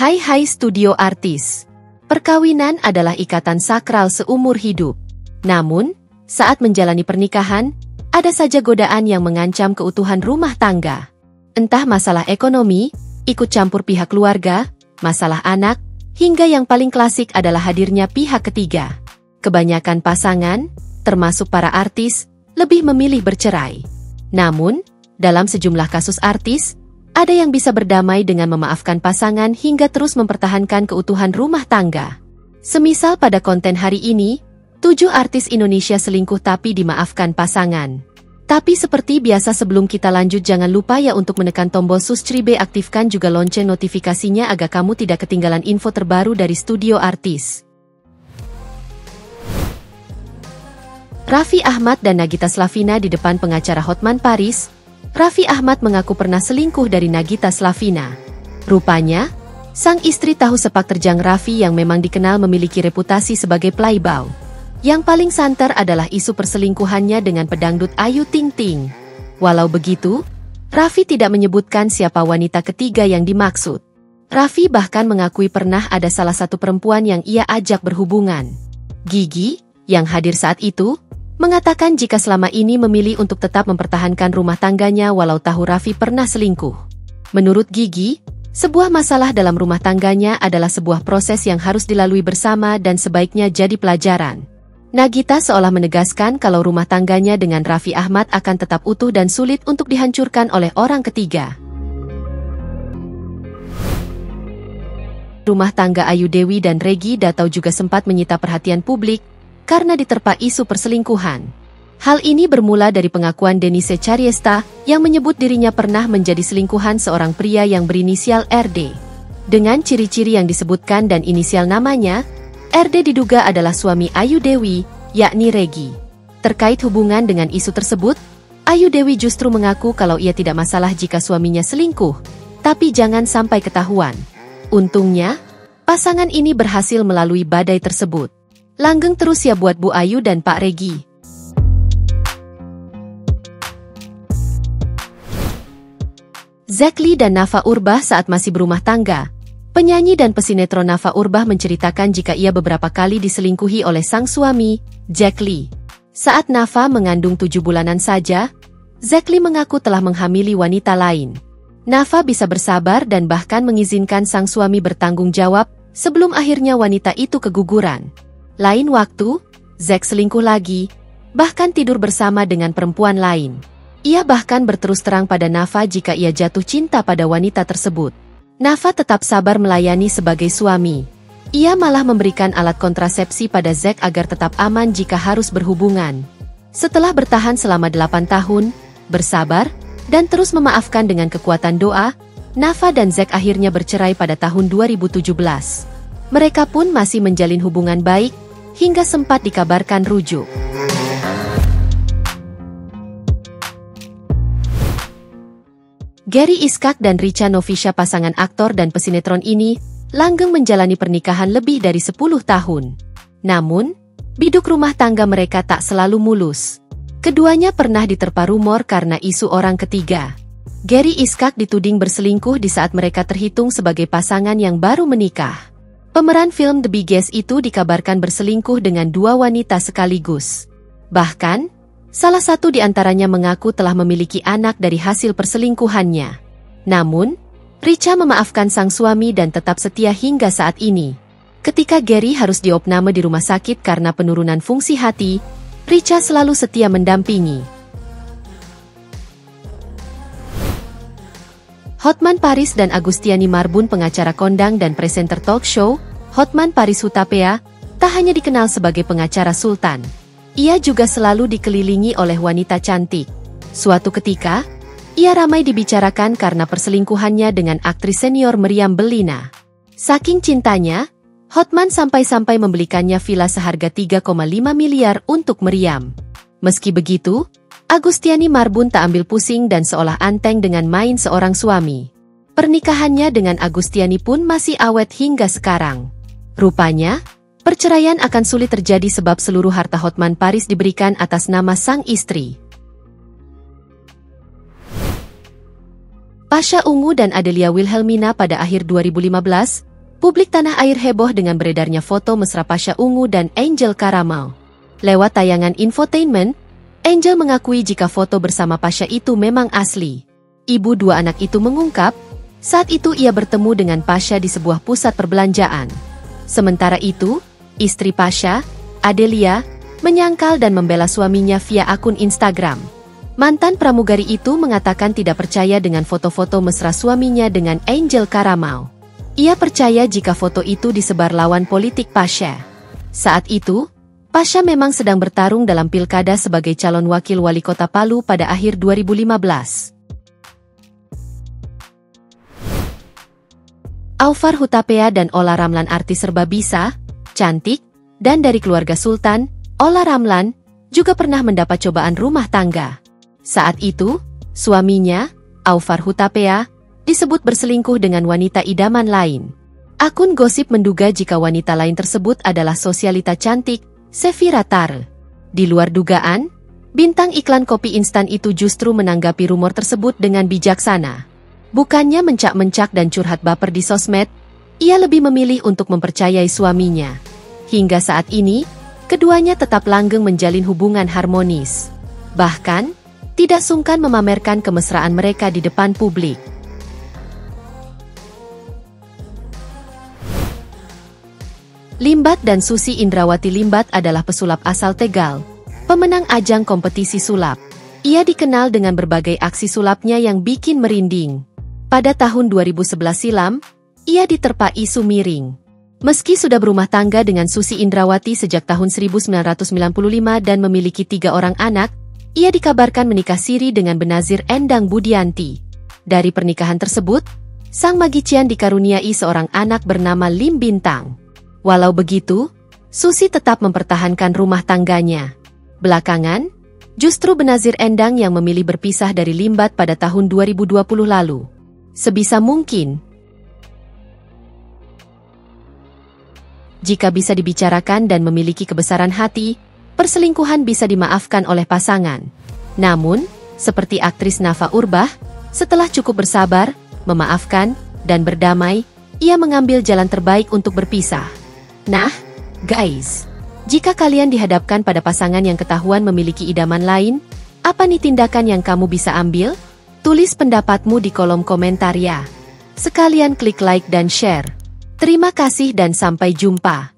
Hai studio artis. Perkawinan adalah ikatan sakral seumur hidup. Namun, saat menjalani pernikahan, ada saja godaan yang mengancam keutuhan rumah tangga. Entah masalah ekonomi, ikut campur pihak keluarga, masalah anak, hingga yang paling klasik adalah hadirnya pihak ketiga. Kebanyakan pasangan, termasuk para artis, lebih memilih bercerai. Namun, dalam sejumlah kasus artis, ada yang bisa berdamai dengan memaafkan pasangan hingga terus mempertahankan keutuhan rumah tangga. Semisal pada konten hari ini, 7 artis Indonesia selingkuh tapi dimaafkan pasangan. Tapi seperti biasa sebelum kita lanjut jangan lupa ya untuk menekan tombol subscribe, aktifkan juga lonceng notifikasinya agar kamu tidak ketinggalan info terbaru dari studio artis. Raffi Ahmad dan Nagita Slavina di depan pengacara Hotman Paris. Raffi Ahmad mengaku pernah selingkuh dari Nagita Slavina. Rupanya, sang istri tahu sepak terjang Raffi yang memang dikenal memiliki reputasi sebagai playboy. Yang paling santer adalah isu perselingkuhannya dengan pedangdut Ayu Ting Ting. Walau begitu, Raffi tidak menyebutkan siapa wanita ketiga yang dimaksud. Raffi bahkan mengakui pernah ada salah satu perempuan yang ia ajak berhubungan. Gigi, yang hadir saat itu, mengatakan jika selama ini memilih untuk tetap mempertahankan rumah tangganya walau tahu Raffi pernah selingkuh. Menurut Gigi, sebuah masalah dalam rumah tangganya adalah sebuah proses yang harus dilalui bersama dan sebaiknya jadi pelajaran. Nagita seolah menegaskan kalau rumah tangganya dengan Raffi Ahmad akan tetap utuh dan sulit untuk dihancurkan oleh orang ketiga. Rumah tangga Ayu Dewi dan Regi Datau juga sempat menyita perhatian publik karena diterpa isu perselingkuhan. Hal ini bermula dari pengakuan Denise Chariesta yang menyebut dirinya pernah menjadi selingkuhan seorang pria yang berinisial RD. Dengan ciri-ciri yang disebutkan dan inisial namanya, RD diduga adalah suami Ayu Dewi, yakni Regi. Terkait hubungan dengan isu tersebut, Ayu Dewi justru mengaku kalau ia tidak masalah jika suaminya selingkuh, tapi jangan sampai ketahuan. Untungnya, pasangan ini berhasil melalui badai tersebut. Langgeng terus ya buat Bu Ayu dan Pak Regi. Zack Lee dan Nafa Urbach saat masih berumah tangga. Penyanyi dan pesinetron Nafa Urbach menceritakan jika ia beberapa kali diselingkuhi oleh sang suami, Zack Lee. Saat Nafa mengandung 7 bulanan saja, Zack Lee mengaku telah menghamili wanita lain. Nafa bisa bersabar dan bahkan mengizinkan sang suami bertanggung jawab sebelum akhirnya wanita itu keguguran. Lain waktu, Zack selingkuh lagi, bahkan tidur bersama dengan perempuan lain. Ia bahkan berterus terang pada Nafa jika ia jatuh cinta pada wanita tersebut. Nafa tetap sabar melayani sebagai suami. Ia malah memberikan alat kontrasepsi pada Zack agar tetap aman jika harus berhubungan. Setelah bertahan selama 8 tahun, bersabar, dan terus memaafkan dengan kekuatan doa, Nafa dan Zack akhirnya bercerai pada tahun 2017. Mereka pun masih menjalin hubungan baik, hingga sempat dikabarkan rujuk. Gary Iskak dan Richa Novisha, pasangan aktor dan pesinetron ini, langgeng menjalani pernikahan lebih dari 10 tahun. Namun, biduk rumah tangga mereka tak selalu mulus. Keduanya pernah diterpa rumor karena isu orang ketiga. Gary Iskak dituding berselingkuh di saat mereka terhitung sebagai pasangan yang baru menikah. Pemeran film The Biggest itu dikabarkan berselingkuh dengan 2 wanita sekaligus. Bahkan, salah satu di antaranya mengaku telah memiliki anak dari hasil perselingkuhannya. Namun, Richa memaafkan sang suami dan tetap setia hingga saat ini. Ketika Gary harus diopname di rumah sakit karena penurunan fungsi hati, Richa selalu setia mendampingi. Hotman Paris dan Agustiani Marbun, pengacara kondang dan presenter talk show, Hotman Paris Hutapea, tak hanya dikenal sebagai pengacara sultan. Ia juga selalu dikelilingi oleh wanita cantik. Suatu ketika, ia ramai dibicarakan karena perselingkuhannya dengan aktris senior Meriam Bellina. Saking cintanya, Hotman sampai-sampai membelikannya villa seharga 3,5 miliar untuk Meriam. Meski begitu, Agustiani Marbun tak ambil pusing dan seolah anteng dengan main seorang suami. Pernikahannya dengan Agustiani pun masih awet hingga sekarang. Rupanya, perceraian akan sulit terjadi sebab seluruh harta Hotman Paris diberikan atas nama sang istri. Pasha Ungu dan Adelia Wilhelmina pada akhir 2015, Publik tanah air heboh dengan beredarnya foto mesra Pasha Ungu dan Angel Karamau. Lewat tayangan infotainment, Angel mengakui jika foto bersama Pasha itu memang asli. Ibu dua anak itu mengungkap, saat itu ia bertemu dengan Pasha di sebuah pusat perbelanjaan. Sementara itu, istri Pasha, Adelia, menyangkal dan membela suaminya via akun Instagram. Mantan pramugari itu mengatakan tidak percaya dengan foto-foto mesra suaminya dengan Angel Karamau. Ia percaya jika foto itu disebar lawan politik Pasha. Saat itu, Pasha memang sedang bertarung dalam pilkada sebagai calon wakil wali kota Palu pada akhir 2015. Aufar Hutapea dan Ola Ramlan, artis serba bisa, cantik, dan dari keluarga Sultan, Ola Ramlan, juga pernah mendapat cobaan rumah tangga. Saat itu, suaminya, Aufar Hutapea, disebut berselingkuh dengan wanita idaman lain. Akun gosip menduga jika wanita lain tersebut adalah sosialita cantik, Sefira Tar. Di luar dugaan, bintang iklan kopi instan itu justru menanggapi rumor tersebut dengan bijaksana. Bukannya mencak-mencak dan curhat baper di sosmed, ia lebih memilih untuk mempercayai suaminya. Hingga saat ini, keduanya tetap langgeng menjalin hubungan harmonis. Bahkan, tidak sungkan memamerkan kemesraan mereka di depan publik. Limbat dan Susi Indrawati. Limbat adalah pesulap asal Tegal, pemenang ajang kompetisi sulap. Ia dikenal dengan berbagai aksi sulapnya yang bikin merinding. Pada tahun 2011 silam, ia diterpa isu miring. Meski sudah berumah tangga dengan Susi Indrawati sejak tahun 1995 dan memiliki 3 orang anak, ia dikabarkan menikah siri dengan Benazir Endang Budianti. Dari pernikahan tersebut, sang magician dikaruniai seorang anak bernama Lim Bintang. Walau begitu, Susi tetap mempertahankan rumah tangganya. Belakangan, justru Benazir Endang yang memilih berpisah dari Limbat pada tahun 2020 lalu. Sebisa mungkin, jika bisa dibicarakan dan memiliki kebesaran hati, perselingkuhan bisa dimaafkan oleh pasangan. Namun, seperti aktris Nafa Urbah, setelah cukup bersabar, memaafkan, dan berdamai, ia mengambil jalan terbaik untuk berpisah. Nah, guys, jika kalian dihadapkan pada pasangan yang ketahuan memiliki idaman lain, apa nih tindakan yang kamu bisa ambil? Tulis pendapatmu di kolom komentar ya. Sekalian klik like dan share. Terima kasih dan sampai jumpa.